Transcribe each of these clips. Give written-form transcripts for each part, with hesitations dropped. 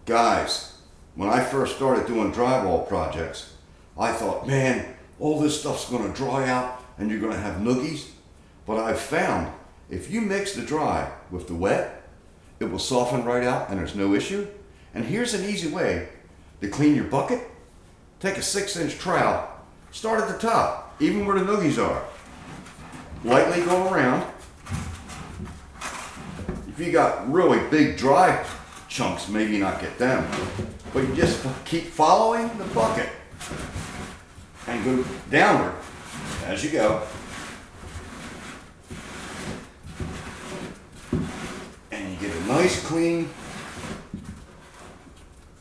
Guys, when I first started doing drywall projects, I thought, man, all this stuff's gonna dry out and you're gonna have noogies. But I've found if you mix the dry with the wet, it will soften right out and there's no issue. And here's an easy way to clean your bucket. Take a 6-inch trowel, start at the top, even where the noogies are. Lightly go around. If you got really big dry chunks, maybe not get them. But you just keep following the bucket and go downward as you go. And you get a nice clean,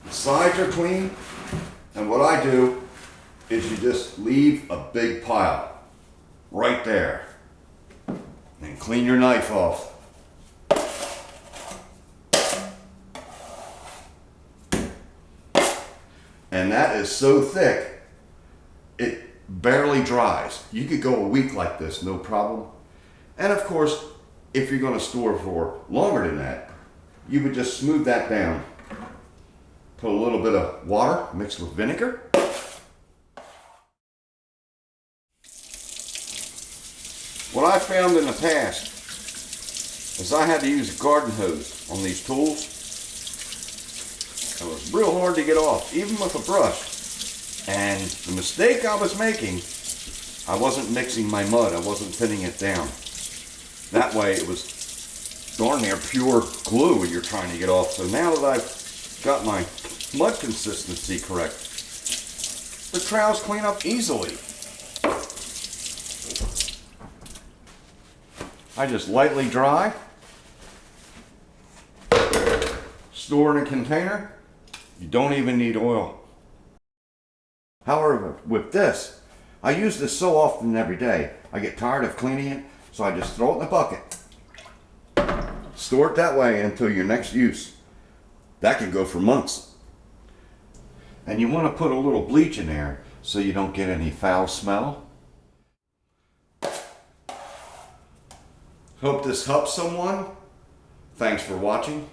the sides are clean, and what I do is you just leave a big pile right there and clean your knife off. And that is so thick, it barely dries. You could go a week like this, no problem. And of course, if you're going to store for longer than that, you would just smooth that down. Put a little bit of water mixed with vinegar. What I found in the past is I had to use a garden hose on these tools. It was real hard to get off, even with a brush. And the mistake I was making, I wasn't mixing my mud, I wasn't thinning it down. That way it was darn near pure glue when you're trying to get off. So now that I've got my mud consistency correct, the trowels clean up easily. I just lightly dry, store in a container. You don't even need oil. However, with this, I use this so often every day, I get tired of cleaning it, so I just throw it in the bucket. Store it that way until your next use. That can go for months. And you want to put a little bleach in there so you don't get any foul smell. Hope this helps someone. Thanks for watching.